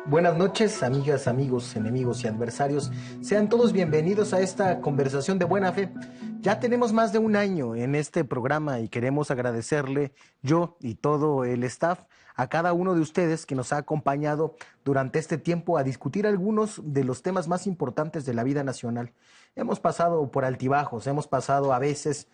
Buenas noches, amigas, amigos, enemigos y adversarios. Sean todos bienvenidos a esta conversación de buena fe. Ya tenemos más de un año en este programa y queremos agradecerle yo y todo el staff a cada uno de ustedes que nos ha acompañado durante este tiempo a discutir algunos de los temas más importantes de la vida nacional. Hemos pasado por altibajos, hemos pasado a veces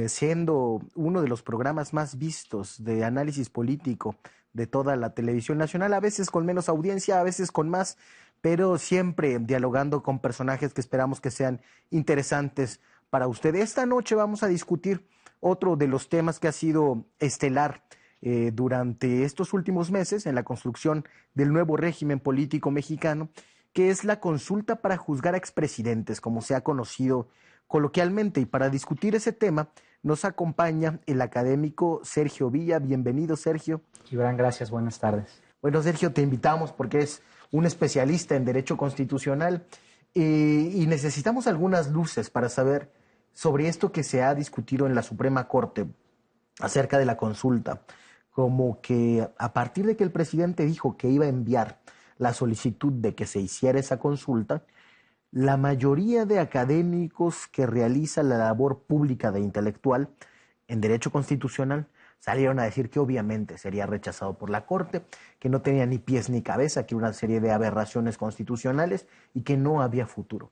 siendo uno de los programas más vistos de análisis político de toda la televisión nacional, a veces con menos audiencia, a veces con más, pero siempre dialogando con personajes que esperamos que sean interesantes para usted. Esta noche vamos a discutir otro de los temas que ha sido estelar durante estos últimos meses en la construcción del nuevo régimen político mexicano, que es la consulta para juzgar a expresidentes, como se ha conocido coloquialmente. Y para discutir ese tema nos acompaña el académico Sergio Villa. Bienvenido, Sergio. Gibran, gracias, buenas tardes. Bueno, Sergio, te invitamos porque es un especialista en derecho constitucional y necesitamos algunas luces para saber sobre esto que se ha discutido en la Suprema Corte acerca de la consulta. Como que a partir de que el presidente dijo que iba a enviar la solicitud de que se hiciera esa consulta, la mayoría de académicos que realizan la labor pública de intelectual en derecho constitucional salieron a decir que obviamente sería rechazado por la Corte, que no tenía ni pies ni cabeza, que una serie de aberraciones constitucionales y que no había futuro.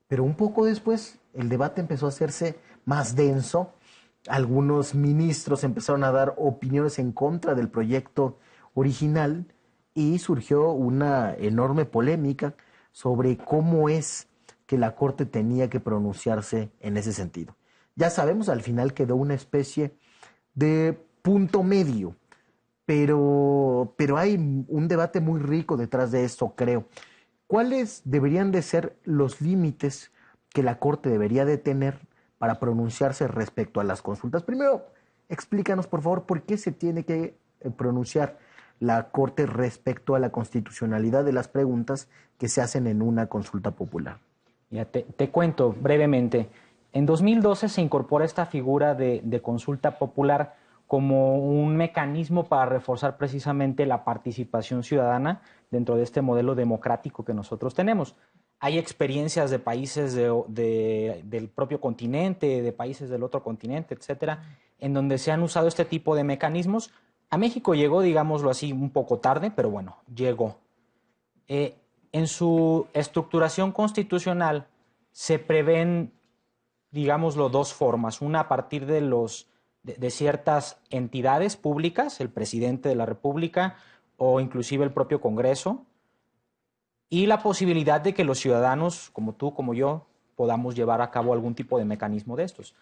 Pero un poco después el debate empezó a hacerse más denso. Algunos ministros empezaron a dar opiniones en contra del proyecto original y surgió una enorme polémica sobre cómo es que la Corte tenía que pronunciarse en ese sentido. Ya sabemos, al final quedó una especie de punto medio, pero hay un debate muy rico detrás de esto, creo. ¿Cuáles deberían de ser los límites que la Corte debería de tener para pronunciarse respecto a las consultas? Primero, explícanos, por favor, por qué se tiene que pronunciar la Corte respecto a la constitucionalidad de las preguntas que se hacen en una consulta popular. Ya te cuento brevemente. En 2012 se incorpora esta figura de consulta popular como un mecanismo para reforzar precisamente la participación ciudadana dentro de este modelo democrático que nosotros tenemos. Hay experiencias de países del propio continente, de países del otro continente, etcétera, en donde se han usado este tipo de mecanismos. A México llegó, digámoslo así, un poco tarde, pero bueno, llegó. En su estructuración constitucional se prevén, digámoslo, dos formas. Una a partir de ciertas entidades públicas, el presidente de la República o inclusive el propio Congreso, y la posibilidad de que los ciudadanos, como tú, como yo, podamos llevar a cabo algún tipo de mecanismo de estos.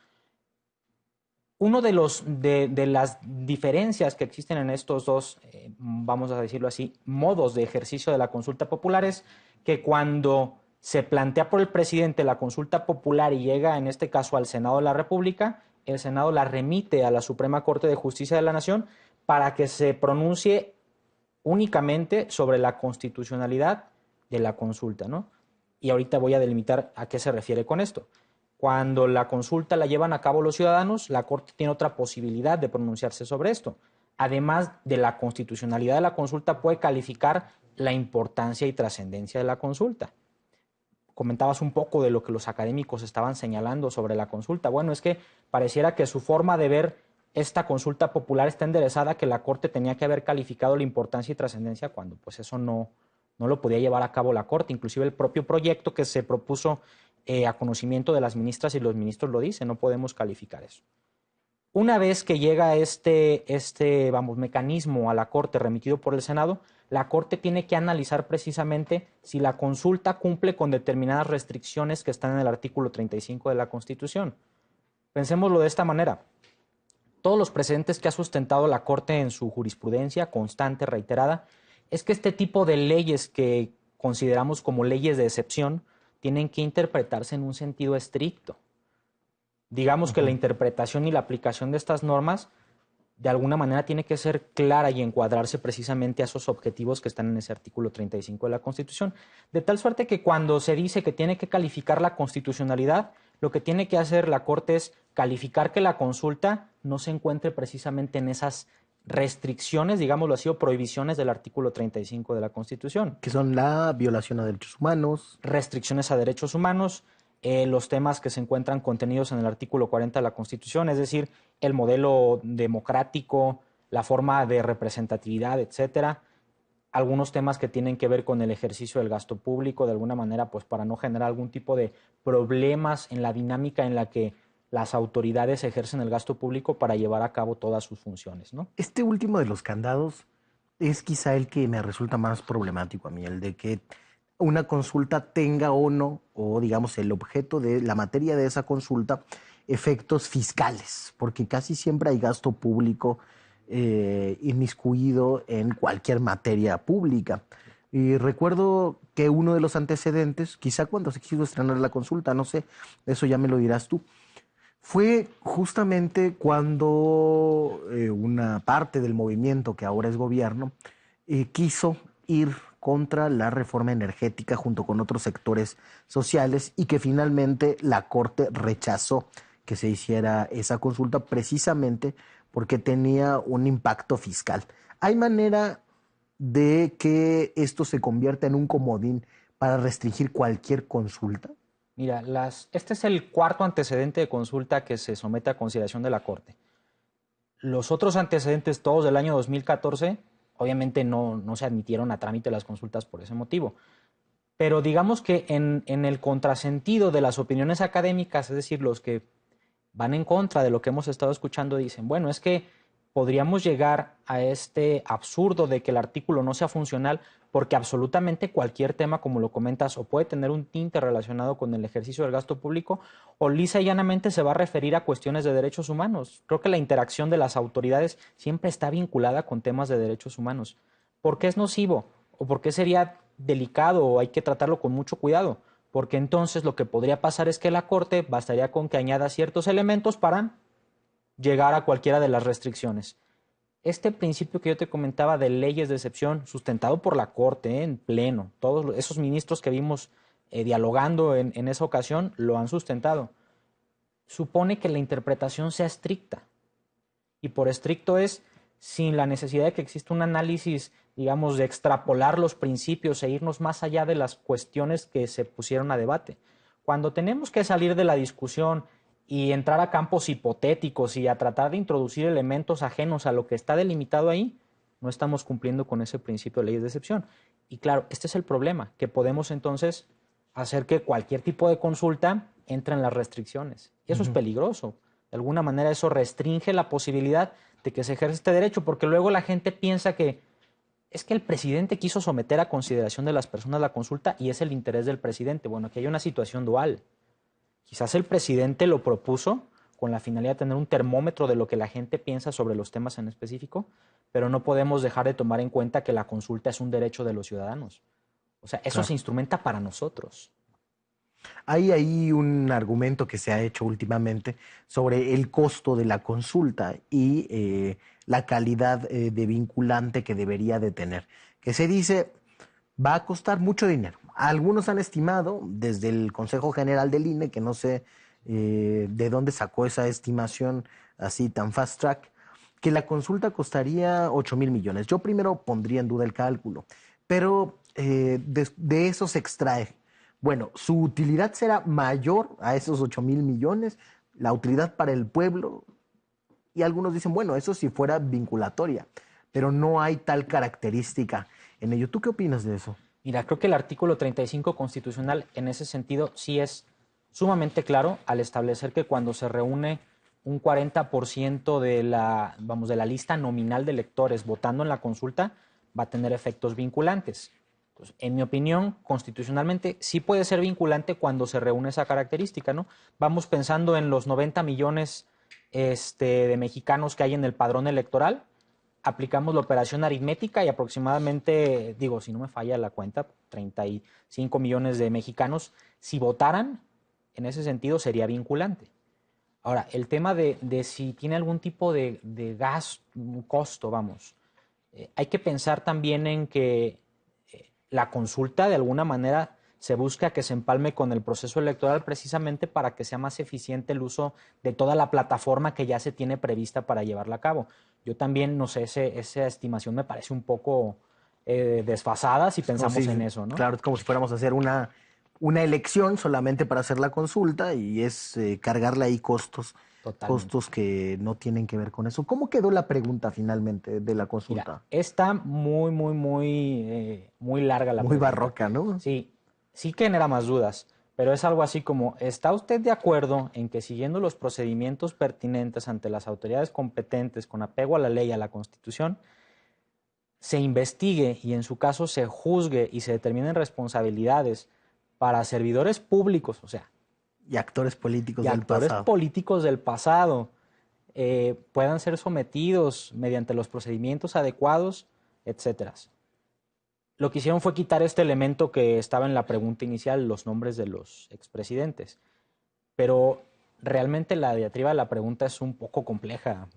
Uno de las diferencias que existen en estos dos, vamos a decirlo así, modos de ejercicio de la consulta popular es que cuando se plantea por el presidente la consulta popular y llega en este caso al Senado de la República, el Senado la remite a la Suprema Corte de Justicia de la Nación para que se pronuncie únicamente sobre la constitucionalidad de la consulta, ¿no? Y ahorita voy a delimitar a qué se refiere con esto. Cuando la consulta la llevan a cabo los ciudadanos, la Corte tiene otra posibilidad de pronunciarse sobre esto. Además de la constitucionalidad de la consulta, puede calificar la importancia y trascendencia de la consulta. Comentabas un poco de lo que los académicos estaban señalando sobre la consulta. Bueno, es que pareciera que su forma de ver esta consulta popular está enderezada, que la Corte tenía que haber calificado la importancia y trascendencia cuando pues eso no lo podía llevar a cabo la Corte. Inclusive el propio proyecto que se propuso a conocimiento de las ministras y los ministros lo dice, no podemos calificar eso. Una vez que llega este mecanismo a la Corte remitido por el Senado, la Corte tiene que analizar precisamente si la consulta cumple con determinadas restricciones que están en el artículo 35 de la Constitución. Pensémoslo de esta manera. Todos los precedentes que ha sustentado la Corte en su jurisprudencia constante, reiterada, es que este tipo de leyes que consideramos como leyes de excepción tienen que interpretarse en un sentido estricto. Digamos que la interpretación y la aplicación de estas normas de alguna manera tiene que ser clara y encuadrarse precisamente a esos objetivos que están en ese artículo 35 de la Constitución. De tal suerte que cuando se dice que tiene que calificar la constitucionalidad, lo que tiene que hacer la Corte es calificar que la consulta no se encuentre precisamente en esas restricciones, digámoslo así, o prohibiciones del artículo 35 de la Constitución. Que son la violación a derechos humanos. Restricciones a derechos humanos, los temas que se encuentran contenidos en el artículo 40 de la Constitución, es decir, el modelo democrático, la forma de representatividad, etcétera. Algunos temas que tienen que ver con el ejercicio del gasto público, de alguna manera, pues para no generar algún tipo de problemas en la dinámica en la que las autoridades ejercen el gasto público para llevar a cabo todas sus funciones, ¿no? Este último de los candados es quizá el que me resulta más problemático a mí, el de que una consulta tenga o no, o digamos el objeto de la materia de esa consulta, efectos fiscales, porque casi siempre hay gasto público inmiscuido en cualquier materia pública. Y recuerdo que uno de los antecedentes, quizá cuando se quiso estrenar la consulta, no sé, eso ya me lo dirás tú, fue justamente cuando una parte del movimiento que ahora es gobierno quiso ir contra la reforma energética junto con otros sectores sociales y que finalmente la Corte rechazó que se hiciera esa consulta precisamente porque tenía un impacto fiscal. ¿Hay manera de que esto se convierta en un comodín para restringir cualquier consulta? Mira, este es el cuarto antecedente de consulta que se somete a consideración de la Corte. Los otros antecedentes, todos del año 2014, obviamente no se admitieron a trámite las consultas por ese motivo. Pero digamos que en el contrasentido de las opiniones académicas, es decir, los que van en contra de lo que hemos estado escuchando, dicen, bueno, es que podríamos llegar a este absurdo de que el artículo no sea funcional porque absolutamente cualquier tema, como lo comentas, o puede tener un tinte relacionado con el ejercicio del gasto público o lisa y llanamente se va a referir a cuestiones de derechos humanos. Creo que la interacción de las autoridades siempre está vinculada con temas de derechos humanos. ¿Por qué es nocivo? ¿O por qué sería delicado o hay que tratarlo con mucho cuidado? Porque entonces lo que podría pasar es que la Corte bastaría con que añada ciertos elementos para llegar a cualquiera de las restricciones. Este principio que yo te comentaba de leyes de excepción, sustentado por la Corte en pleno, todos esos ministros que vimos dialogando en esa ocasión lo han sustentado, supone que la interpretación sea estricta. Y por estricto es sin la necesidad de que exista un análisis, digamos, de extrapolar los principios e irnos más allá de las cuestiones que se pusieron a debate. Cuando tenemos que salir de la discusión y entrar a campos hipotéticos y a tratar de introducir elementos ajenos a lo que está delimitado ahí, no estamos cumpliendo con ese principio de leyes de excepción. Y claro, este es el problema, que podemos entonces hacer que cualquier tipo de consulta entre en las restricciones. Y eso es peligroso. De alguna manera eso restringe la posibilidad de que se ejerza este derecho, porque luego la gente piensa que es que el presidente quiso someter a consideración de las personas la consulta y es el interés del presidente. Bueno, aquí hay una situación dual. Quizás el presidente lo propuso con la finalidad de tener un termómetro de lo que la gente piensa sobre los temas en específico, pero no podemos dejar de tomar en cuenta que la consulta es un derecho de los ciudadanos. O sea, eso se instrumenta para nosotros. Hay ahí un argumento que se ha hecho últimamente sobre el costo de la consulta y la calidad de vinculante que debería de tener, que se dice va a costar mucho dinero. Algunos han estimado, desde el Consejo General del INE, que no sé de dónde sacó esa estimación así tan fast track, que la consulta costaría 8,000 millones. Yo primero pondría en duda el cálculo, pero de eso se extrae. Bueno, su utilidad será mayor a esos 8,000 millones, la utilidad para el pueblo, y algunos dicen, bueno, eso si fuera vinculatoria, pero no hay tal característica en ello. ¿Tú qué opinas de eso? Mira, creo que el artículo 35 constitucional en ese sentido sí es sumamente claro al establecer que cuando se reúne un 40% de de la lista nominal de electores votando en la consulta, va a tener efectos vinculantes. Entonces, en mi opinión, constitucionalmente sí puede ser vinculante cuando se reúne esa característica, ¿no? Vamos pensando en los 90 millones de mexicanos que hay en el padrón electoral, aplicamos la operación aritmética y aproximadamente, digo, si no me falla la cuenta, 35 millones de mexicanos, si votaran, en ese sentido sería vinculante. Ahora, el tema de si tiene algún tipo de gasto, un costo, vamos, hay que pensar también en que la consulta de alguna manera se busca que se empalme con el proceso electoral precisamente para que sea más eficiente el uso de toda la plataforma que ya se tiene prevista para llevarla a cabo. Yo también, no sé, esa estimación me parece un poco desfasada si pensamos en eso, ¿no? Claro, es como si fuéramos a hacer una elección solamente para hacer la consulta y es cargarle ahí Totalmente. costos que no tienen que ver con eso. ¿Cómo quedó la pregunta finalmente de la consulta? Mira, está muy larga la Muy pregunta. barroca, ¿no? Sí, sí genera más dudas, pero es algo así como, ¿está usted de acuerdo en que siguiendo los procedimientos pertinentes ante las autoridades competentes con apego a la ley y a la Constitución, se investigue y en su caso se juzgue y se determinen responsabilidades para servidores públicos, o sea, Y actores políticos y del actores pasado. políticos del pasado puedan ser sometidos mediante los procedimientos adecuados, etcétera? Lo que hicieron fue quitar este elemento que estaba en la pregunta inicial, los nombres de los expresidentes. Pero realmente la diatriba de la pregunta es un poco compleja.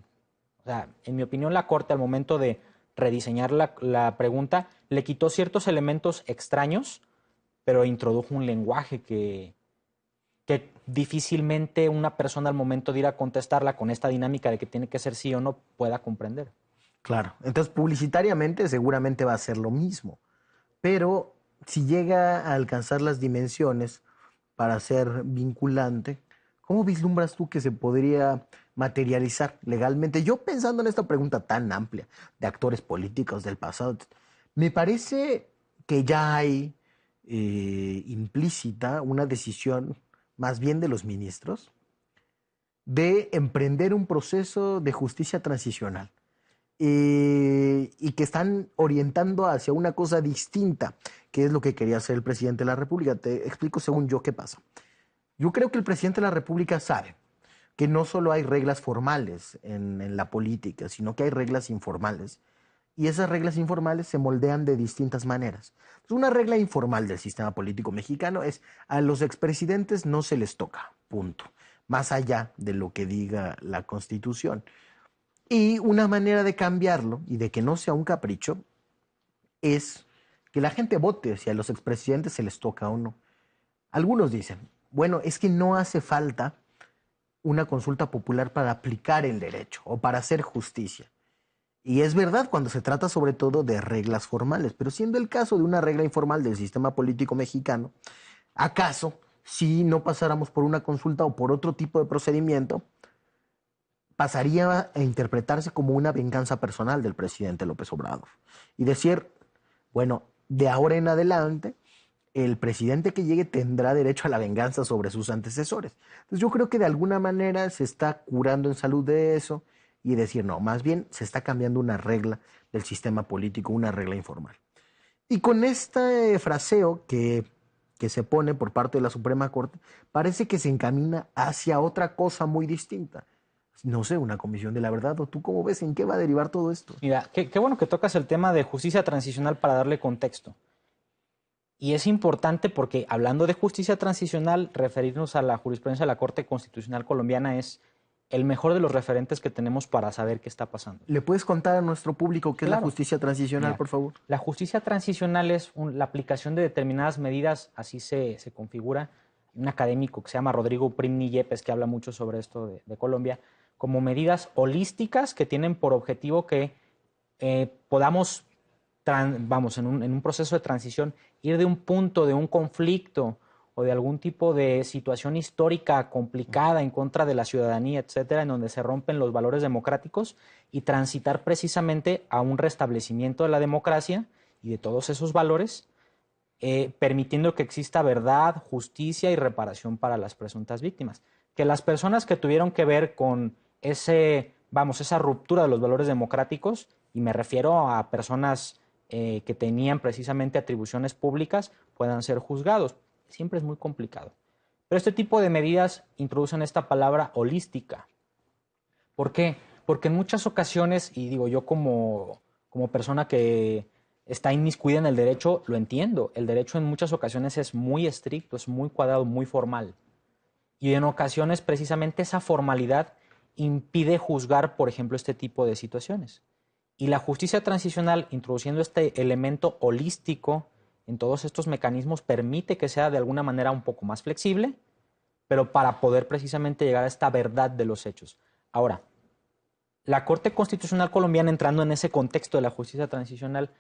O sea, en mi opinión, la Corte al momento de rediseñar la pregunta le quitó ciertos elementos extraños, pero introdujo un lenguaje que difícilmente una persona al momento de ir a contestarla con esta dinámica de que tiene que ser sí o no pueda comprender. Claro. Entonces, publicitariamente seguramente va a ser lo mismo. Pero si llega a alcanzar las dimensiones para ser vinculante, ¿cómo vislumbras tú que se podría materializar legalmente? Yo pensando en esta pregunta tan amplia de actores políticos del pasado, me parece que ya hay implícita una decisión más bien de los ministros de emprender un proceso de justicia transicional y que están orientando hacia una cosa distinta, que es lo que quería hacer el presidente de la República. Te explico según yo qué pasa. Yo creo que el presidente de la República sabe que no solo hay reglas formales en la política, sino que hay reglas informales. Y esas reglas informales se moldean de distintas maneras. Entonces, una regla informal del sistema político mexicano es a los expresidentes no se les toca, punto. Más allá de lo que diga la Constitución. Y una manera de cambiarlo y de que no sea un capricho es que la gente vote si a los expresidentes se les toca o no. Algunos dicen, bueno, es que no hace falta una consulta popular para aplicar el derecho o para hacer justicia. Y es verdad cuando se trata sobre todo de reglas formales, pero siendo el caso de una regla informal del sistema político mexicano, ¿acaso si no pasáramos por una consulta o por otro tipo de procedimiento, pasaría a interpretarse como una venganza personal del presidente López Obrador? Y decir, bueno, de ahora en adelante, el presidente que llegue tendrá derecho a la venganza sobre sus antecesores. Entonces yo creo que de alguna manera se está curando en salud de eso y decir, no, más bien se está cambiando una regla del sistema político, una regla informal. Y con este fraseo que se pone por parte de la Suprema Corte, parece que se encamina hacia otra cosa muy distinta. No sé, una comisión de la verdad, ¿o tú cómo ves en qué va a derivar todo esto? Mira, qué bueno que tocas el tema de justicia transicional para darle contexto. Y es importante porque hablando de justicia transicional, referirnos a la jurisprudencia de la Corte Constitucional colombiana es el mejor de los referentes que tenemos para saber qué está pasando. ¿Le puedes contar a nuestro público qué es la Claro. justicia transicional, Mira, por favor? la justicia transicional es la aplicación de determinadas medidas, así se configura. Un académico que se llama Rodrigo Primni Yepes, que habla mucho sobre esto de Colombia, como medidas holísticas que tienen por objetivo que podamos, vamos, en un proceso de transición, ir de un punto, de un conflicto o de algún tipo de situación histórica complicada en contra de la ciudadanía, etcétera, en donde se rompen los valores democráticos y transitar precisamente a un restablecimiento de la democracia y de todos esos valores, permitiendo que exista verdad, justicia y reparación para las presuntas víctimas. Que las personas que tuvieron que ver con esa ruptura de los valores democráticos, y me refiero a personas que tenían precisamente atribuciones públicas, puedan ser juzgados. Siempre es muy complicado. Pero este tipo de medidas introducen esta palabra holística. ¿Por qué? Porque en muchas ocasiones, y digo yo como persona que está inmiscuida en el derecho, lo entiendo. El derecho en muchas ocasiones es muy estricto, es muy cuadrado, muy formal. Y en ocasiones precisamente esa formalidad impide juzgar, por ejemplo, este tipo de situaciones. Y la justicia transicional, introduciendo este elemento holístico en todos estos mecanismos permite que sea de alguna manera un poco más flexible, pero para poder precisamente llegar a esta verdad de los hechos. Ahora, la Corte Constitucional colombiana, entrando en ese contexto de la justicia transicional,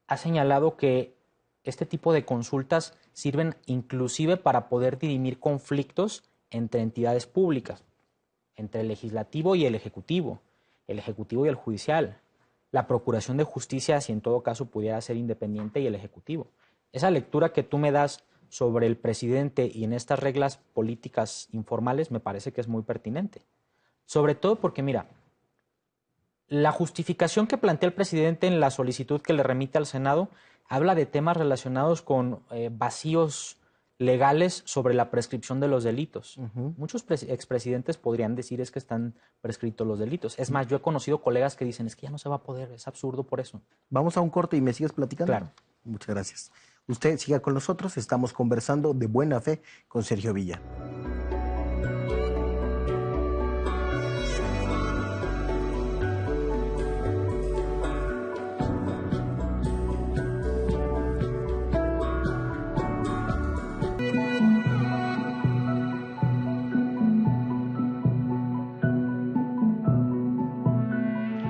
ha señalado que este tipo de consultas sirven inclusive para poder dirimir conflictos entre entidades públicas, entre el legislativo y el ejecutivo y el judicial, la procuración de justicia, si en todo caso pudiera ser independiente, y el ejecutivo. Esa lectura que tú me das sobre el presidente y en estas reglas políticas informales me parece que es muy pertinente. Sobre todo porque, mira, la justificación que plantea el presidente en la solicitud que le remite al Senado habla de temas relacionados con vacíos legales sobre la prescripción de los delitos. Muchos expresidentes podrían decir es que están prescritos los delitos. Es más, yo he conocido colegas que dicen es que ya no se va a poder, es absurdo por eso. Vamos a un corte y me sigues platicando. Claro. Muchas gracias. Usted siga con nosotros, estamos conversando de buena fe con Sergio Villa.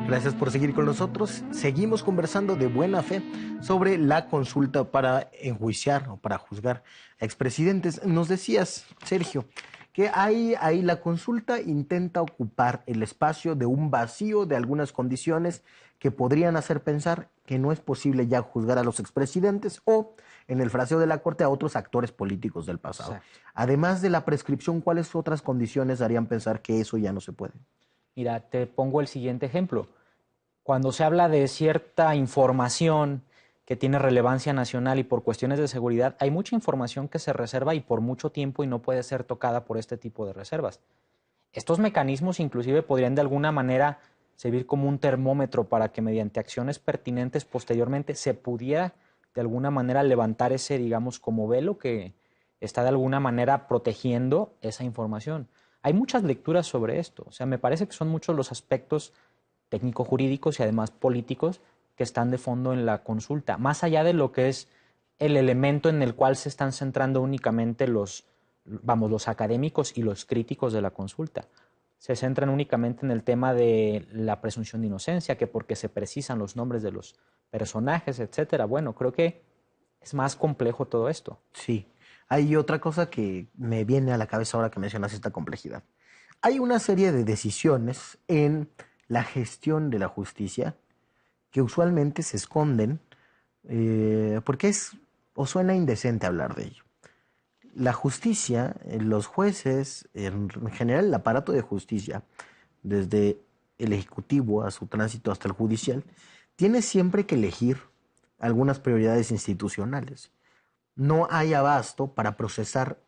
Gracias por seguir con nosotros. Seguimos conversando de buena fe sobre la consulta para enjuiciar o para juzgar a expresidentes. Nos decías, Sergio, que ahí la consulta intenta ocupar el espacio de un vacío de algunas condiciones que podrían hacer pensar que no es posible ya juzgar a los expresidentes o, en el fraseo de la Corte, a otros actores políticos del pasado. Exacto. Además de la prescripción, ¿cuáles otras condiciones harían pensar que eso ya no se puede? Mira, te pongo el siguiente ejemplo. Cuando se habla de cierta información que tiene relevancia nacional y por cuestiones de seguridad, hay mucha información que se reserva y por mucho tiempo y no puede ser tocada por este tipo de reservas. Estos mecanismos inclusive podrían de alguna manera servir como un termómetro para que mediante acciones pertinentes posteriormente se pudiera de alguna manera levantar ese, digamos, como velo que está de alguna manera protegiendo esa información. Hay muchas lecturas sobre esto, o sea, me parece que son muchos los aspectos técnico-jurídicos y además políticos que están de fondo en la consulta, más allá de lo que es el elemento en el cual se están centrando únicamente los académicos y los críticos de la consulta. Se centran únicamente en el tema de la presunción de inocencia, que porque se precisan los nombres de los personajes, etcétera. Bueno, creo que es más complejo todo esto. Sí. Hay otra cosa que me viene a la cabeza ahora que mencionas esta complejidad. Hay una serie de decisiones en la gestión de la justicia que usualmente se esconden porque es o suena indecente hablar de ello. La justicia, los jueces, en general el aparato de justicia, desde el ejecutivo a su tránsito hasta el judicial, tiene siempre que elegir algunas prioridades institucionales. No hay abasto para procesar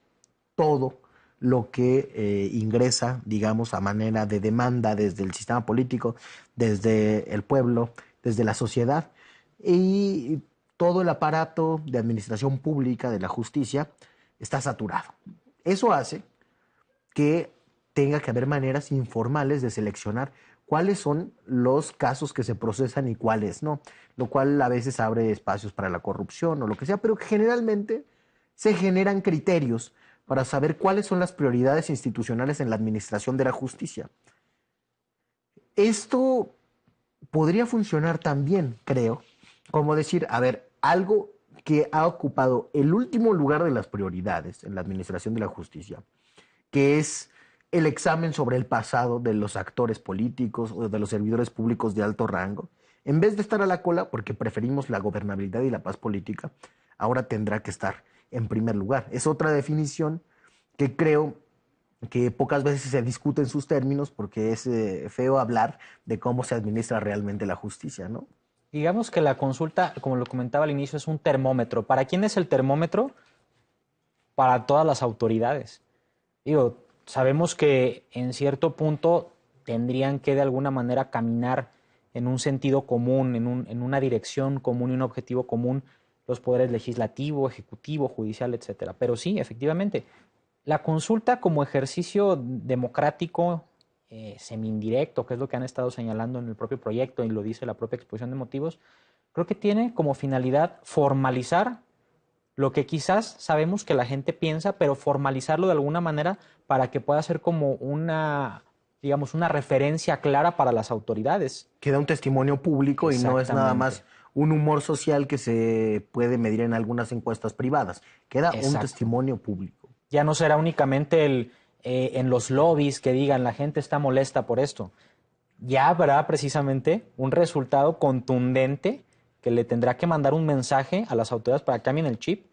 todo lo que ingresa, digamos, a manera de demanda desde el sistema político, desde el pueblo, desde la sociedad, y todo el aparato de administración pública de la justicia está saturado. Eso hace que tenga que haber maneras informales de seleccionar cuáles son los casos que se procesan y cuáles no, lo cual a veces abre espacios para la corrupción o lo que sea, pero generalmente se generan criterios para saber cuáles son las prioridades institucionales en la administración de la justicia. Esto podría funcionar también, creo, como decir, a ver, algo que ha ocupado el último lugar de las prioridades en la administración de la justicia, que es el examen sobre el pasado de los actores políticos o de los servidores públicos de alto rango, en vez de estar a la cola porque preferimos la gobernabilidad y la paz política, ahora tendrá que estar en primer lugar. Es otra definición que creo que pocas veces se discute en sus términos porque es feo hablar de cómo se administra realmente la justicia, ¿no? Digamos que la consulta, como lo comentaba al inicio, es un termómetro. ¿Para quién es el termómetro? Para todas las autoridades. Digo, sabemos que en cierto punto tendrían que de alguna manera caminar en un sentido común, en una dirección común y un objetivo común los poderes legislativo, ejecutivo, judicial, etcétera. Pero sí, efectivamente, la consulta como ejercicio democrático semi-indirecto, que es lo que han estado señalando en el propio proyecto y lo dice la propia exposición de motivos, creo que tiene como finalidad formalizar lo que quizás sabemos que la gente piensa, pero formalizarlo de alguna manera para que pueda ser como una, digamos, una referencia clara para las autoridades. Queda un testimonio público y no es nada Exactamente, más un humor social que se puede medir en algunas encuestas privadas. Queda un exacto. testimonio público. Ya no será únicamente en los lobbies que digan la gente está molesta por esto. Ya habrá precisamente un resultado contundente que le tendrá que mandar un mensaje a las autoridades para que cambien el chip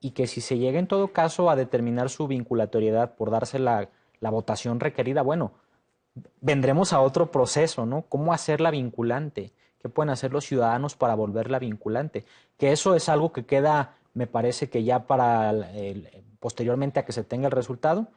y que si se llega en todo caso a determinar su vinculatoriedad por darse la votación requerida, bueno, vendremos a otro proceso, ¿no? ¿Cómo hacerla vinculante? ¿Qué pueden hacer los ciudadanos para volverla vinculante? Que eso es algo que queda, me parece que ya para posteriormente a que se tenga el resultado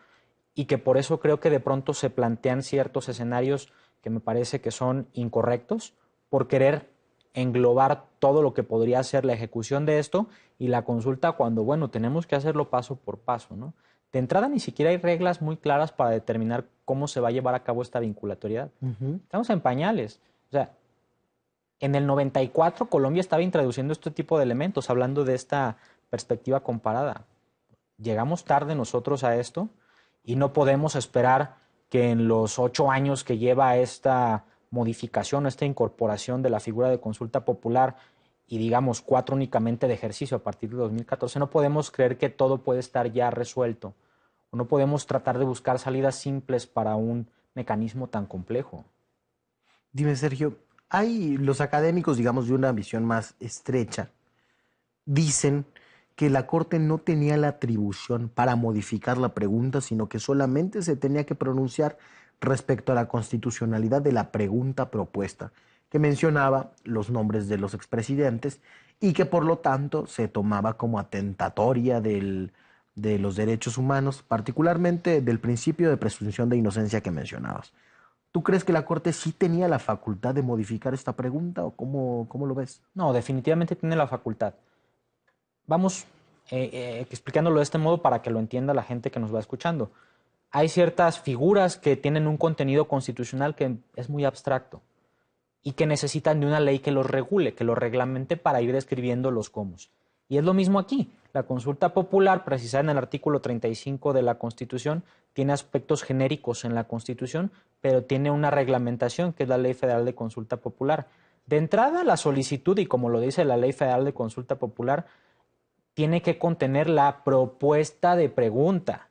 y que por eso creo que de pronto se plantean ciertos escenarios que me parece que son incorrectos por querer englobar todo lo que podría ser la ejecución de esto y la consulta cuando, bueno, tenemos que hacerlo paso por paso, ¿no? De entrada ni siquiera hay reglas muy claras para determinar cómo se va a llevar a cabo esta vinculatoriedad. Estamos en pañales. O sea, en el 94 Colombia estaba introduciendo este tipo de elementos, hablando de esta perspectiva comparada. Llegamos tarde nosotros a esto y no podemos esperar que en los 8 años que lleva esta modificación, esta incorporación de la figura de consulta popular y digamos 4 únicamente de ejercicio a partir de 2014, no podemos creer que todo puede estar ya resuelto. O no podemos tratar de buscar salidas simples para un mecanismo tan complejo. Dime, Sergio, hay los académicos, digamos, de una visión más estrecha, dicen que la Corte no tenía la atribución para modificar la pregunta, sino que solamente se tenía que pronunciar respecto a la constitucionalidad de la pregunta propuesta, que mencionaba los nombres de los expresidentes y que por lo tanto se tomaba como atentatoria de los derechos humanos, particularmente del principio de presunción de inocencia que mencionabas. ¿Tú crees que la Corte sí tenía la facultad de modificar esta pregunta o cómo lo ves? No, definitivamente tiene la facultad. Vamos explicándolo de este modo para que lo entienda la gente que nos va escuchando. Hay ciertas figuras que tienen un contenido constitucional que es muy abstracto y que necesitan de una ley que los regule, que los reglamente para ir describiendo los cómo. Y es lo mismo aquí. La consulta popular, precisada en el artículo 35 de la Constitución, tiene aspectos genéricos en la Constitución, pero tiene una reglamentación, que es la Ley Federal de Consulta Popular. De entrada, la solicitud, y como lo dice la Ley Federal de Consulta Popular, tiene que contener la propuesta de pregunta.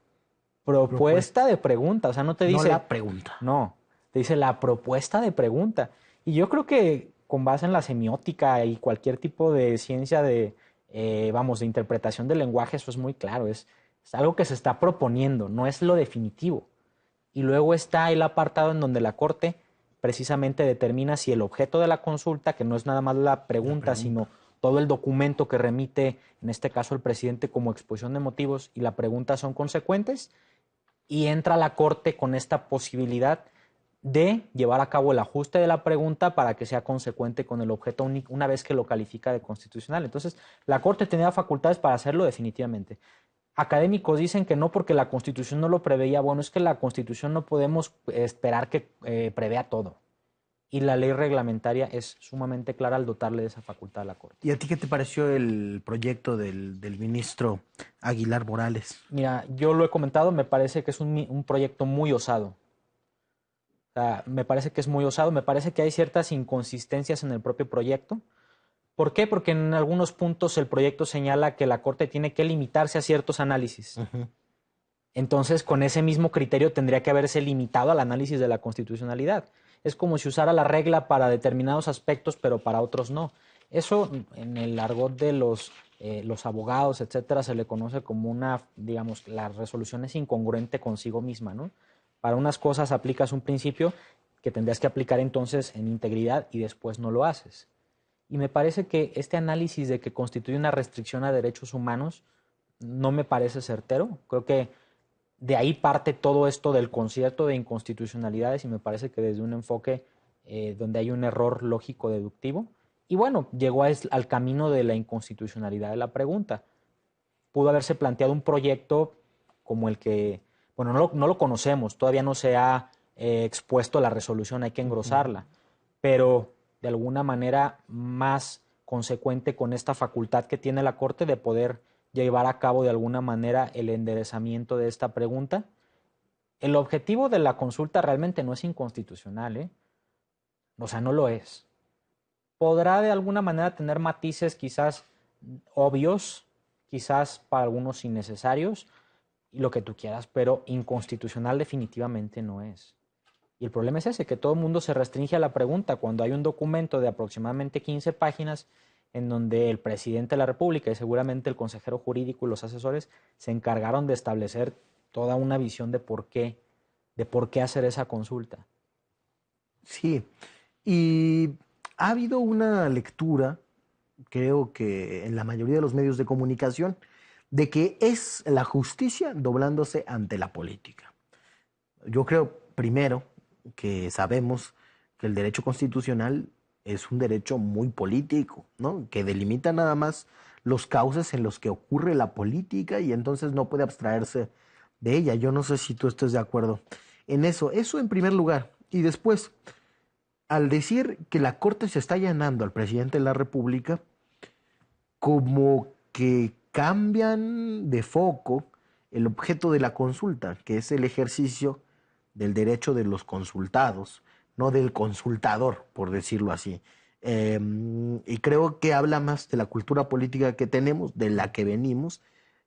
Propuesta de pregunta. O sea, no te No dice. la pregunta. No, te dice la propuesta de pregunta. Y yo creo que con base en la semiótica y cualquier tipo de ciencia de, vamos, de interpretación del lenguaje, eso es muy claro. Es algo que se está proponiendo, no es lo definitivo. Y luego está el apartado en donde la Corte precisamente determina si el objeto de la consulta, que no es nada más la pregunta, sino todo el documento que remite, en este caso el presidente, como exposición de motivos y la pregunta son consecuentes, y entra la Corte con esta posibilidad de llevar a cabo el ajuste de la pregunta para que sea consecuente con el objeto una vez que lo califica de constitucional. Entonces, la Corte tenía facultades para hacerlo definitivamente. Académicos dicen que no porque la Constitución no lo preveía. Bueno, es que la Constitución no podemos esperar que prevea todo. Y la ley reglamentaria es sumamente clara al dotarle de esa facultad a la Corte. ¿Y a ti qué te pareció el proyecto del ministro Aguilar Morales? Mira, yo lo he comentado, me parece que es un proyecto muy osado. O sea, me parece que es muy osado, me parece que hay ciertas inconsistencias en el propio proyecto. ¿Por qué? Porque en algunos puntos el proyecto señala que la Corte tiene que limitarse a ciertos análisis. Entonces, con ese mismo criterio tendría que haberse limitado al análisis de la constitucionalidad. Es como si usara la regla para determinados aspectos, pero para otros no. Eso, en el argot de los abogados, etcétera, se le conoce como una, digamos, la resolución es incongruente consigo misma, ¿no? Para unas cosas aplicas un principio que tendrías que aplicar entonces en integridad y después no lo haces. Y me parece que este análisis de que constituye una restricción a derechos humanos no me parece certero. Creo que de ahí parte todo esto del concierto de inconstitucionalidades y me parece que desde un enfoque donde hay un error lógico deductivo. Y bueno, llegó al camino de la inconstitucionalidad de la pregunta. Pudo haberse planteado un proyecto como el que, bueno, no lo conocemos, todavía no se ha expuesto la resolución, hay que engrosarla, pero de alguna manera más consecuente con esta facultad que tiene la Corte de poder llevar a cabo de alguna manera el enderezamiento de esta pregunta. El objetivo de la consulta realmente no es inconstitucional, ¿eh? O sea, no lo es. Podrá de alguna manera tener matices quizás obvios, quizás para algunos innecesarios, y lo que tú quieras, pero inconstitucional definitivamente no es. Y el problema es ese, que todo el mundo se restringe a la pregunta cuando hay un documento de aproximadamente 15 páginas en donde el presidente de la República y seguramente el consejero jurídico y los asesores se encargaron de establecer toda una visión de por qué hacer esa consulta. Sí, y ha habido una lectura, creo que en la mayoría de los medios de comunicación, de que es la justicia doblándose ante la política. Yo creo, primero, que sabemos que el derecho constitucional es un derecho muy político, ¿no? Que delimita nada más los cauces en los que ocurre la política y entonces no puede abstraerse de ella. Yo no sé si tú estés de acuerdo en eso. Eso en primer lugar. Y después, al decir que la Corte se está allanando al presidente de la República, como que cambian de foco el objeto de la consulta, que es el ejercicio del derecho de los consultados, no del consultador, por decirlo así. Y creo que habla más de la cultura política que tenemos, de la que venimos,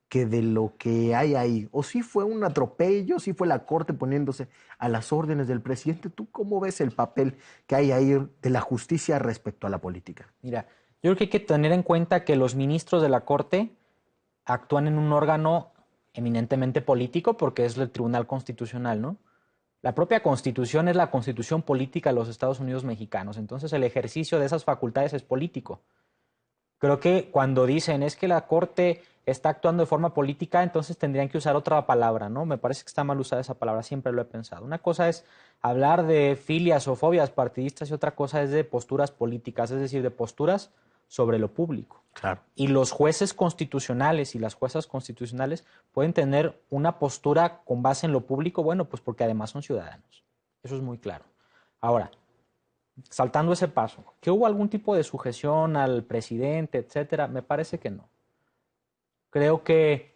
que de lo que hay ahí. O si fue un atropello, si fue la Corte poniéndose a las órdenes del presidente. ¿Tú cómo ves el papel que hay ahí de la justicia respecto a la política? Mira, yo creo que hay que tener en cuenta que los ministros de la Corte actúan en un órgano eminentemente político porque es el Tribunal Constitucional, ¿no? La propia Constitución es la Constitución política de los Estados Unidos mexicanos, entonces el ejercicio de esas facultades es político. Creo que cuando dicen es que la Corte está actuando de forma política, entonces tendrían que usar otra palabra, ¿no? Me parece que está mal usada esa palabra, siempre lo he pensado. Una cosa es hablar de filias o fobias partidistas y otra cosa es de posturas políticas, es decir, de posturas sobre lo público. Claro. Y los jueces constitucionales y las juezas constitucionales pueden tener una postura con base en lo público, bueno, pues porque además son ciudadanos. Eso es muy claro. Ahora, saltando ese paso, ¿que hubo algún tipo de sujeción al presidente, etcétera? Me parece que no. Creo que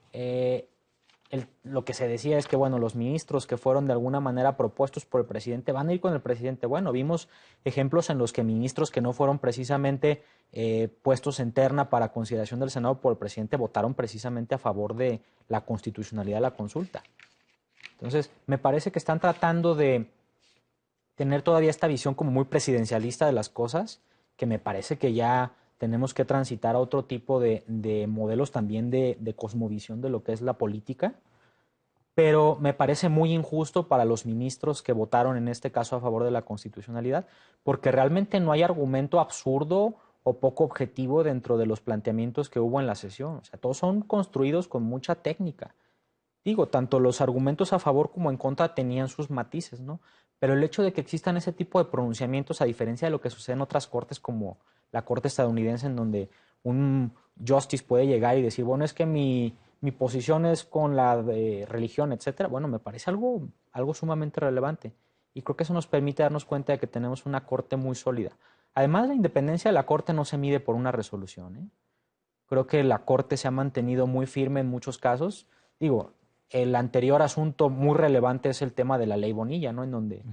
lo que se decía es que, bueno, los ministros que fueron de alguna manera propuestos por el presidente van a ir con el presidente. Bueno, vimos ejemplos en los que ministros que no fueron precisamente puestos en terna para consideración del Senado por el presidente votaron precisamente a favor de la constitucionalidad de la consulta. Entonces, me parece que están tratando de tener todavía esta visión como muy presidencialista de las cosas, que me parece que ya tenemos que transitar a otro tipo de modelos también de cosmovisión de lo que es la política, pero me parece muy injusto para los ministros que votaron en este caso a favor de la constitucionalidad, porque realmente no hay argumento absurdo o poco objetivo dentro de los planteamientos que hubo en la sesión. O sea, todos son construidos con mucha técnica. Digo, tanto los argumentos a favor como en contra tenían sus matices, ¿no? Pero el hecho de que existan ese tipo de pronunciamientos, a diferencia de lo que sucede en otras cortes como la corte estadounidense, en donde un justice puede llegar y decir, bueno, es que mi posición es con la de religión, etcétera, bueno, me parece algo sumamente relevante. Y creo que eso nos permite darnos cuenta de que tenemos una corte muy sólida. Además, la independencia de la corte no se mide por una resolución, ¿eh? Creo que la corte se ha mantenido muy firme en muchos casos. Digo, el anterior asunto muy relevante es el tema de la ley Bonilla, ¿no? En donde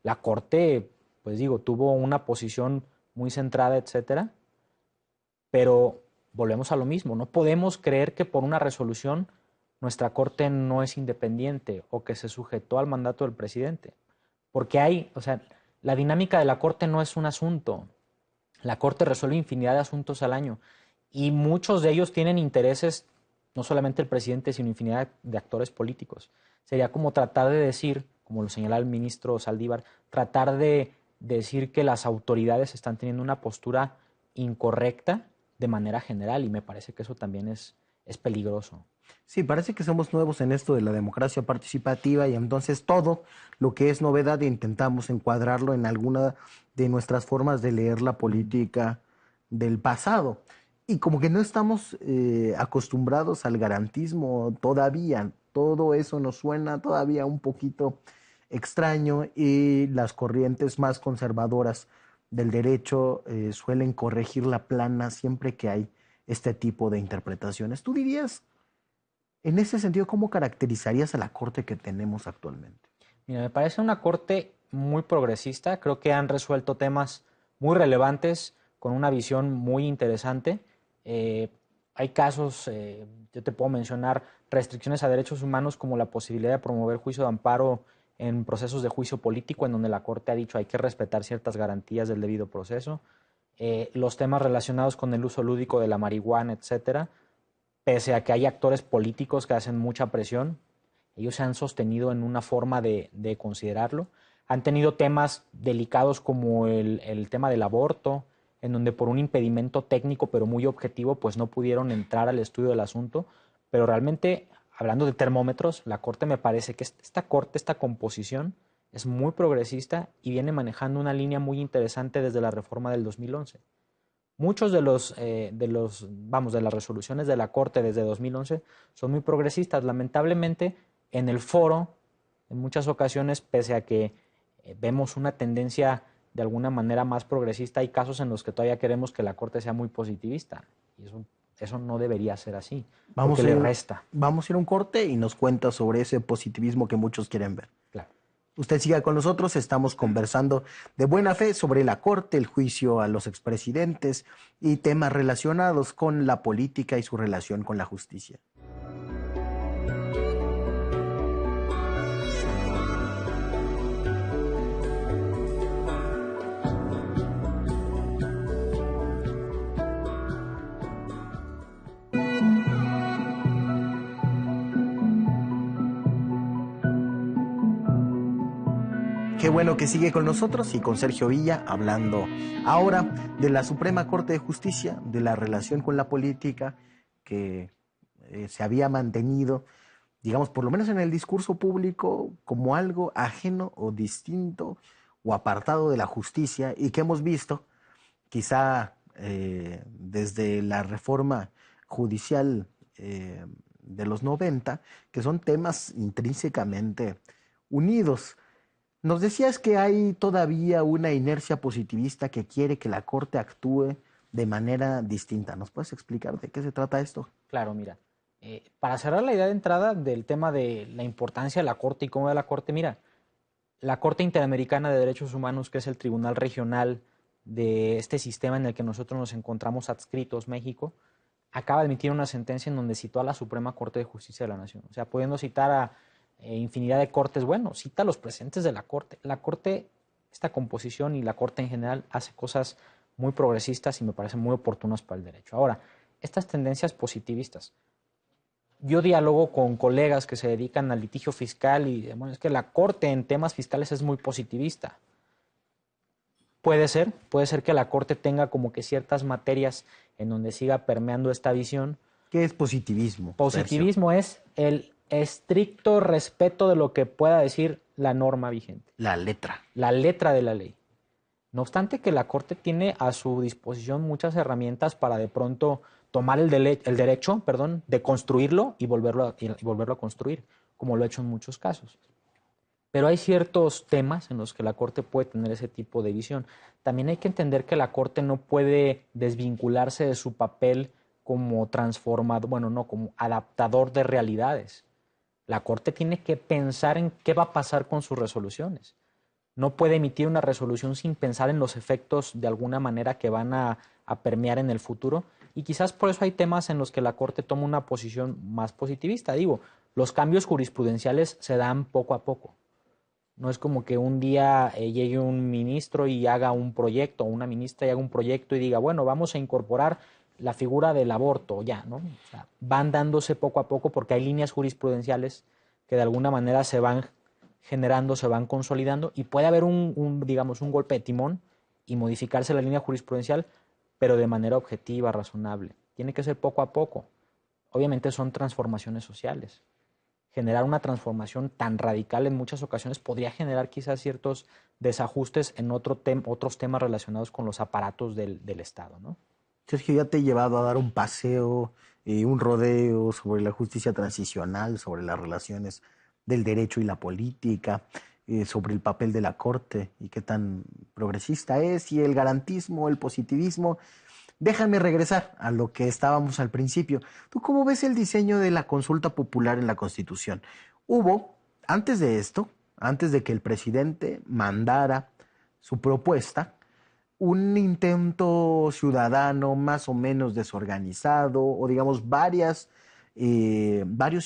la Corte, pues digo, tuvo una posición muy centrada, etcétera, pero volvemos a lo mismo, no podemos creer que por una resolución nuestra Corte no es independiente o que se sujetó al mandato del presidente, porque o sea, la dinámica de la Corte no es un asunto, la Corte resuelve infinidad de asuntos al año y muchos de ellos tienen intereses, no solamente el presidente, sino infinidad de actores políticos. Sería como tratar de decir, como lo señala el ministro Saldívar, tratar de decir que las autoridades están teniendo una postura incorrecta de manera general y me parece que eso también es peligroso. Sí, parece que somos nuevos en esto de la democracia participativa y entonces todo lo que es novedad intentamos encuadrarlo en alguna de nuestras formas de leer la política del pasado. Y como que no estamos acostumbrados al garantismo todavía, todo eso nos suena todavía un poquito extraño y las corrientes más conservadoras del derecho suelen corregir la plana siempre que hay este tipo de interpretaciones. ¿Tú dirías, en ese sentido, cómo caracterizarías a la Corte que tenemos actualmente? Mira, me parece una corte muy progresista. Creo que han resuelto temas muy relevantes con una visión muy interesante. Hay casos, yo te puedo mencionar restricciones a derechos humanos como la posibilidad de promover juicio de amparo en procesos de juicio político, en donde la Corte ha dicho hay que respetar ciertas garantías del debido proceso. Los temas relacionados con el uso lúdico de la marihuana, etcétera, pese a que hay actores políticos que hacen mucha presión, ellos se han sostenido en una forma de considerarlo. Han tenido temas delicados como el tema del aborto, en donde por un impedimento técnico pero muy objetivo, pues no pudieron entrar al estudio del asunto. Pero realmente, hablando de termómetros, la Corte me parece que esta Corte, esta composición, es muy progresista y viene manejando una línea muy interesante desde la reforma del 2011. Muchos de las resoluciones de la Corte desde 2011 son muy progresistas. Lamentablemente, en el foro, en muchas ocasiones, pese a que vemos una tendencia de alguna manera más progresista, hay casos en los que todavía queremos que la Corte sea muy positivista. Y eso no debería ser así, porque le resta. Vamos a ir a un corte y nos cuenta sobre ese positivismo que muchos quieren ver. Claro. Usted siga con nosotros, estamos conversando de buena fe sobre la Corte, el juicio a los expresidentes y temas relacionados con la política y su relación con la justicia. Qué bueno que sigue con nosotros y con Sergio Villa hablando ahora de la Suprema Corte de Justicia, de la relación con la política que se había mantenido, digamos, por lo menos en el discurso público, como algo ajeno o distinto o apartado de la justicia y que hemos visto, quizá desde la reforma judicial de los 90, que son temas intrínsecamente unidos. Nos decías que hay todavía una inercia positivista que quiere que la Corte actúe de manera distinta. ¿Nos puedes explicar de qué se trata esto? Claro, mira. Para cerrar la idea de entrada del tema de la importancia de la Corte y cómo ve la Corte, mira, la Corte Interamericana de Derechos Humanos, que es el tribunal regional de este sistema en el que nosotros nos encontramos adscritos, México, acaba de emitir una sentencia en donde citó a la Suprema Corte de Justicia de la Nación. O sea, pudiendo citar a infinidad de cortes, bueno, cita a los presidentes de la Corte. La Corte, esta composición y la Corte en general hace cosas muy progresistas y me parecen muy oportunas para el derecho. Ahora, estas tendencias positivistas. Yo dialogo con colegas que se dedican al litigio fiscal y bueno, es que la Corte en temas fiscales es muy positivista. Puede ser que la Corte tenga como que ciertas materias en donde siga permeando esta visión. ¿Qué es positivismo? Positivismo es el estricto respeto de lo que pueda decir la norma vigente. La letra. La letra de la ley. No obstante que la Corte tiene a su disposición muchas herramientas para de pronto tomar el derecho, de construirlo y volverlo a construir, como lo ha hecho en muchos casos. Pero hay ciertos temas en los que la Corte puede tener ese tipo de visión. También hay que entender que la Corte no puede desvincularse de su papel como transformador, bueno, no, como adaptador de realidades. La Corte tiene que pensar en qué va a pasar con sus resoluciones. No puede emitir una resolución sin pensar en los efectos de alguna manera que van a permear en el futuro. Y quizás por eso hay temas en los que la Corte toma una posición más positivista. Digo, los cambios jurisprudenciales se dan poco a poco. No es como que un día llegue un ministro y haga un proyecto, o una ministra y haga un proyecto y diga, bueno, vamos a incorporar la figura del aborto, ya, ¿no? O sea, van dándose poco a poco porque hay líneas jurisprudenciales que de alguna manera se van generando, se van consolidando y puede haber digamos, un golpe de timón y modificarse la línea jurisprudencial, pero de manera objetiva, razonable. Tiene que ser poco a poco. Obviamente son transformaciones sociales. Generar una transformación tan radical en muchas ocasiones podría generar quizás ciertos desajustes en otros temas relacionados con los aparatos del Estado, ¿no? Sergio, ya te he llevado a dar un paseo, un rodeo sobre la justicia transicional, sobre las relaciones del derecho y la política, sobre el papel de la Corte y qué tan progresista es, y el garantismo, el positivismo. déjame regresar a lo que estábamos al principio. ¿Tú cómo ves el diseño de la consulta popular en la Constitución? Hubo, antes de esto, antes de que el presidente mandara su propuesta, un intento ciudadano más o menos desorganizado, o digamos varios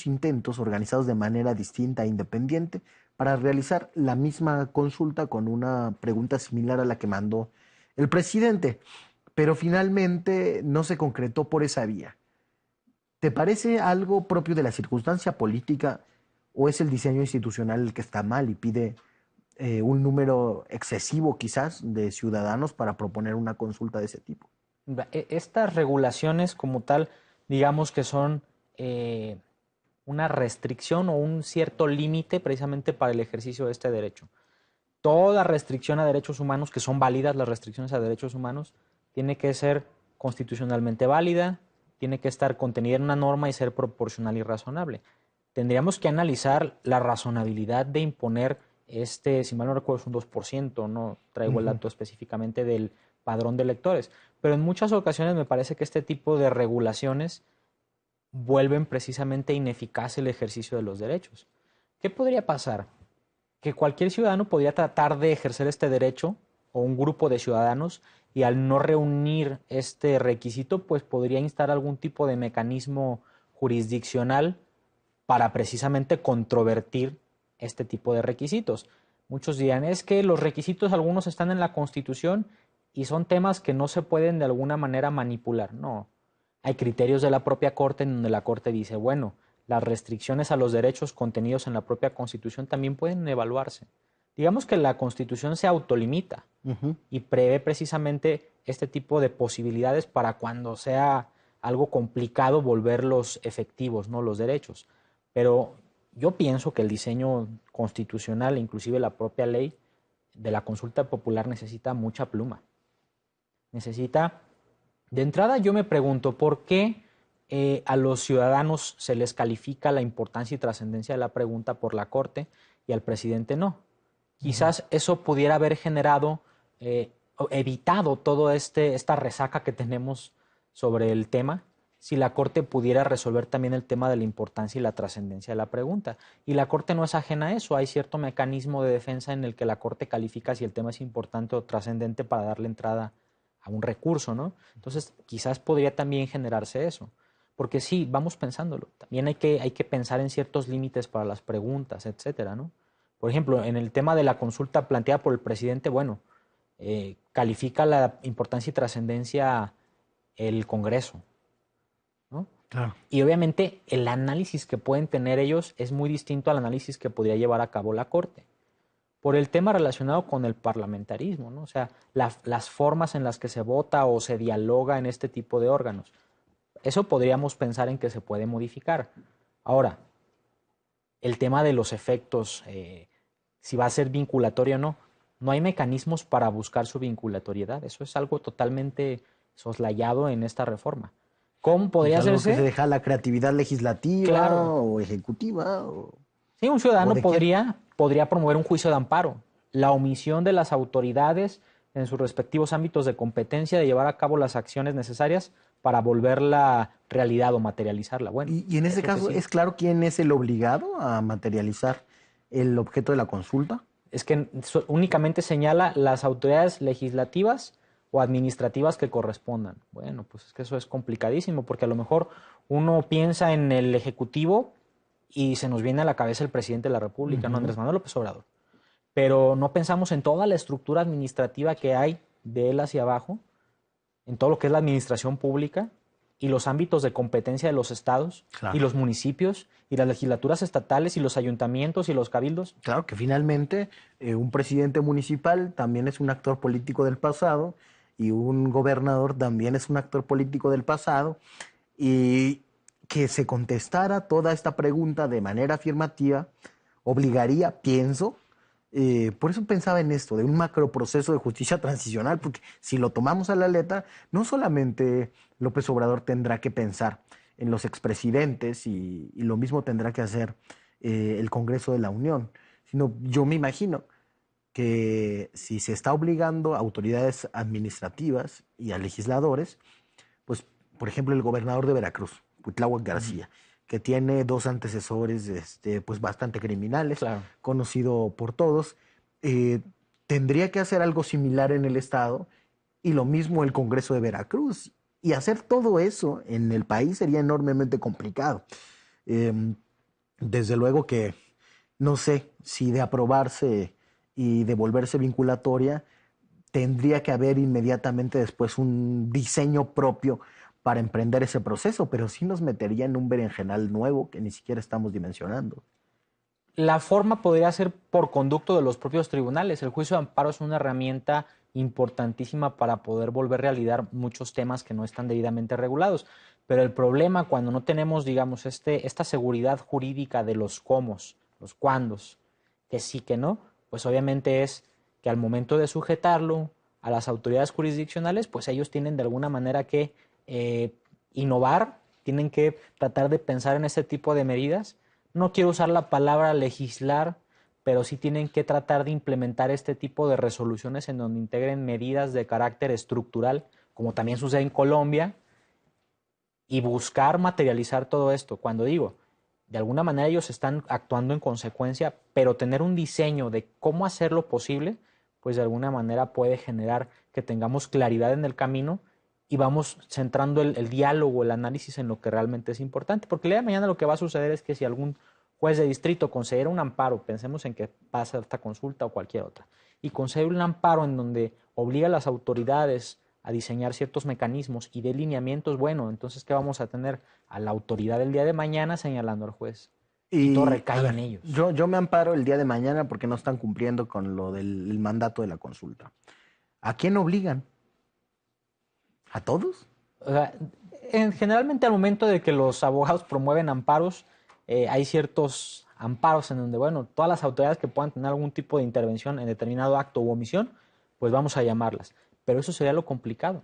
intentos organizados de manera distinta e independiente para realizar la misma consulta con una pregunta similar a la que mandó el presidente, pero finalmente no se concretó por esa vía. ¿Te parece algo propio de la circunstancia política o es el diseño institucional el que está mal y pide un número excesivo quizás de ciudadanos para proponer una consulta de ese tipo? Estas regulaciones como tal, digamos que son una restricción o un cierto límite precisamente para el ejercicio de este derecho. Toda restricción a derechos humanos, que son válidas las restricciones a derechos humanos, tiene que ser constitucionalmente válida, tiene que estar contenida en una norma y ser proporcional y razonable. Tendríamos que analizar la razonabilidad de imponer si mal no recuerdo es un 2%, no traigo el dato específicamente del padrón de electores, pero en muchas ocasiones me parece que este tipo de regulaciones vuelven precisamente ineficaz el ejercicio de los derechos. ¿Qué podría pasar? Que cualquier ciudadano podría tratar de ejercer este derecho o un grupo de ciudadanos y al no reunir este requisito, pues podría instar algún tipo de mecanismo jurisdiccional para precisamente controvertir este tipo de requisitos. Muchos dirán, es que los requisitos algunos están en la Constitución y son temas que no se pueden de alguna manera manipular. No, hay criterios de la propia Corte en donde la Corte dice, bueno, las restricciones a los derechos contenidos en la propia Constitución también pueden evaluarse. Digamos que la Constitución se autolimita y prevé precisamente este tipo de posibilidades para cuando sea algo complicado volverlos efectivos, ¿no? Los derechos. Pero yo pienso que el diseño constitucional, inclusive la propia ley de la consulta popular, necesita mucha pluma. Necesita, de entrada yo me pregunto, ¿por qué a los ciudadanos se les califica la importancia y trascendencia de la pregunta por la Corte y al presidente no? Quizás eso pudiera haber generado, evitado toda esta resaca que tenemos sobre el tema, si la Corte pudiera resolver también el tema de la importancia y la trascendencia de la pregunta. Y la Corte no es ajena a eso, hay cierto mecanismo de defensa en el que la Corte califica si el tema es importante o trascendente para darle entrada a un recurso, ¿no? Entonces, quizás podría también generarse eso. Porque sí, vamos pensándolo. También hay que pensar en ciertos límites para las preguntas, etcétera, ¿no? Por ejemplo, en el tema de la consulta planteada por el presidente, bueno, califica la importancia y trascendencia el Congreso, ¿no? Claro. Y obviamente el análisis que pueden tener ellos es muy distinto al análisis que podría llevar a cabo la Corte, por el tema relacionado con el parlamentarismo, ¿no? O sea, las formas en las que se vota o se dialoga en este tipo de órganos. Eso podríamos pensar en que se puede modificar. Ahora, el tema de los efectos, si va a ser vinculatorio o no, no hay mecanismos para buscar su vinculatoriedad. Eso es algo totalmente soslayado en esta reforma. ¿Cómo podría ¿Es algo hacerse? que se deja a la creatividad legislativa Claro. o ejecutiva? Sí, un ¿O ciudadano de quién? podría promover un juicio de amparo. La omisión de las autoridades en sus respectivos ámbitos de competencia de llevar a cabo las acciones necesarias para volverla realidad o materializarla. Bueno, Y en ese eso que caso, sí. ¿es claro quién es el obligado a materializar el objeto de la consulta? Es que únicamente señala las autoridades legislativas o administrativas que correspondan. Bueno, pues es que eso es complicadísimo porque a lo mejor uno piensa en el Ejecutivo y se nos viene a la cabeza el presidente de la República, ¿no? Andrés Manuel López Obrador. Pero no pensamos en toda la estructura administrativa que hay de él hacia abajo, en todo lo que es la administración pública y los ámbitos de competencia de los estados y Claro. los municipios y las legislaturas estatales y los ayuntamientos y los cabildos. Claro que finalmente un presidente municipal también es un actor político del pasado y un gobernador también es un actor político del pasado y que se contestara toda esta pregunta de manera afirmativa obligaría, pienso, por eso pensaba en esto, de un macroproceso de justicia transicional, porque si lo tomamos a la letra, no solamente López Obrador tendrá que pensar en los expresidentes y lo mismo tendrá que hacer el Congreso de la Unión, sino yo me imagino que si se está obligando a autoridades administrativas y a legisladores, pues, por ejemplo, el gobernador de Veracruz, Cuitláhuac García, que tiene dos antecesores pues bastante criminales, Claro. conocido por todos, eh, tendría que hacer algo similar en el estado y lo mismo el Congreso de Veracruz. Y hacer todo eso en el país sería enormemente complicado. Eh, Desde luego que no sé si de aprobarse y de volverse vinculatoria, tendría que haber inmediatamente después un diseño propio para emprender ese proceso, pero sí nos metería en un berenjenal nuevo que ni siquiera estamos dimensionando. La forma podría ser por conducto de los propios tribunales. El juicio de amparo es una herramienta importantísima para poder volver realidad muchos temas que no están debidamente regulados. Pero el problema cuando no tenemos, digamos, esta seguridad jurídica de los cómo, los cuándos, que sí, que no, pues obviamente es que al momento de sujetarlo a las autoridades jurisdiccionales, pues ellos tienen de alguna manera que innovar, tienen que tratar de pensar en ese tipo de medidas. No quiero usar la palabra legislar, pero sí tienen que tratar de implementar este tipo de resoluciones en donde integren medidas de carácter estructural, como también sucede en Colombia, y buscar materializar todo esto. Cuando digo, de alguna manera ellos están actuando en consecuencia, pero tener un diseño de cómo hacerlo posible, pues de alguna manera puede generar que tengamos claridad en el camino y vamos centrando el diálogo, el análisis en lo que realmente es importante. Porque el día de mañana lo que va a suceder es que si algún juez de distrito concediera un amparo, pensemos en que pasa esta consulta o cualquier otra, y concede un amparo en donde obliga a las autoridades a diseñar ciertos mecanismos y de lineamientos, bueno, entonces, ¿qué vamos a tener? A la autoridad del día de mañana señalando al juez. Y todo Y, a recae en ver, ellos. yo me amparo el día de mañana porque no están cumpliendo con lo del mandato de la consulta. ¿A quién obligan? ¿A todos? O sea, generalmente al momento de que los abogados promueven amparos, hay ciertos amparos en donde, bueno, todas las autoridades que puedan tener algún tipo de intervención en determinado acto u omisión, pues vamos a llamarlas. Pero eso sería lo complicado.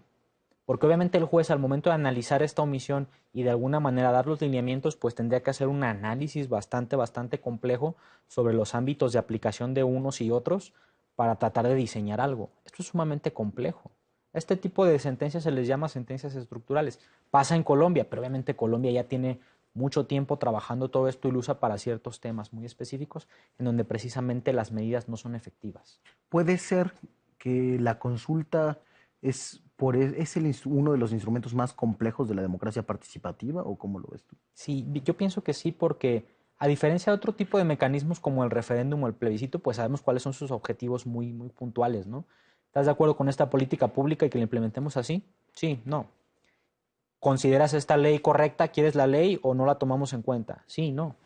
Porque obviamente el juez al momento de analizar esta omisión y de alguna manera dar los lineamientos, pues tendría que hacer un análisis bastante complejo sobre los ámbitos de aplicación de unos y otros para tratar de diseñar algo. Esto es sumamente complejo. Este tipo de sentencias se les llama sentencias estructurales. Pasa en Colombia, pero obviamente Colombia ya tiene mucho tiempo trabajando todo esto y lo usa para ciertos temas muy específicos en donde precisamente las medidas no son efectivas. Puede ser que la consulta uno de los instrumentos más complejos de la democracia participativa, ¿o cómo lo ves tú? Sí, yo pienso que sí, porque a diferencia de otro tipo de mecanismos como el referéndum o el plebiscito, pues sabemos cuáles son sus objetivos muy puntuales, ¿no? ¿Estás de acuerdo con esta política pública y que la implementemos así? Sí, no. ¿Consideras esta ley correcta? ¿Quieres la ley o no la tomamos en cuenta? Sí, no.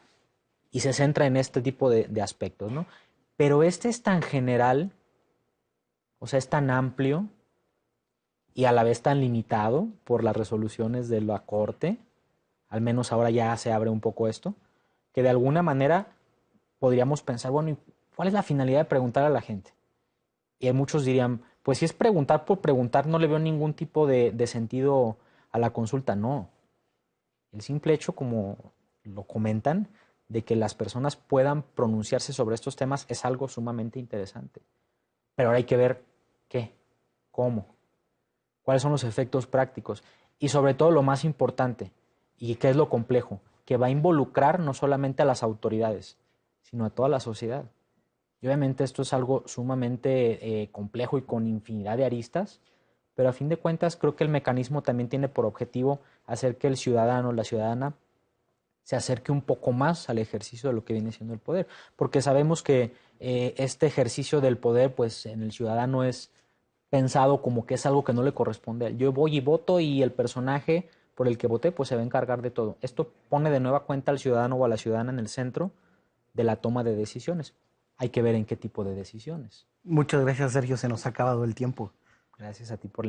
Y se centra en este tipo de aspectos, ¿no? Pero este es tan general, o sea, es tan amplio y a la vez tan limitado por las resoluciones de la Corte, al menos ahora ya se abre un poco esto, que de alguna manera podríamos pensar, bueno, ¿y cuál es la finalidad de preguntar a la gente? Y muchos dirían, pues si es preguntar por preguntar, no le veo ningún tipo de sentido a la consulta. No, el simple hecho, como lo comentan, de que las personas puedan pronunciarse sobre estos temas es algo sumamente interesante. Pero ahora hay que ver qué, cómo, cuáles son los efectos prácticos y sobre todo lo más importante, y qué es lo complejo, que va a involucrar no solamente a las autoridades, sino a toda la sociedad. Y obviamente esto es algo sumamente complejo y con infinidad de aristas, pero a fin de cuentas creo que el mecanismo también tiene por objetivo hacer que el ciudadano, la ciudadana, se acerque un poco más al ejercicio de lo que viene siendo el poder, porque sabemos que este ejercicio del poder, pues en el ciudadano es pensado como que es algo que no le corresponde a él. Yo voy y voto y el personaje por el que voté, pues se va a encargar de todo. Esto pone de nueva cuenta al ciudadano o a la ciudadana en el centro de la toma de decisiones. Hay que ver en qué tipo de decisiones. Muchas gracias, Sergio. Se nos ha acabado el tiempo. Gracias a ti por la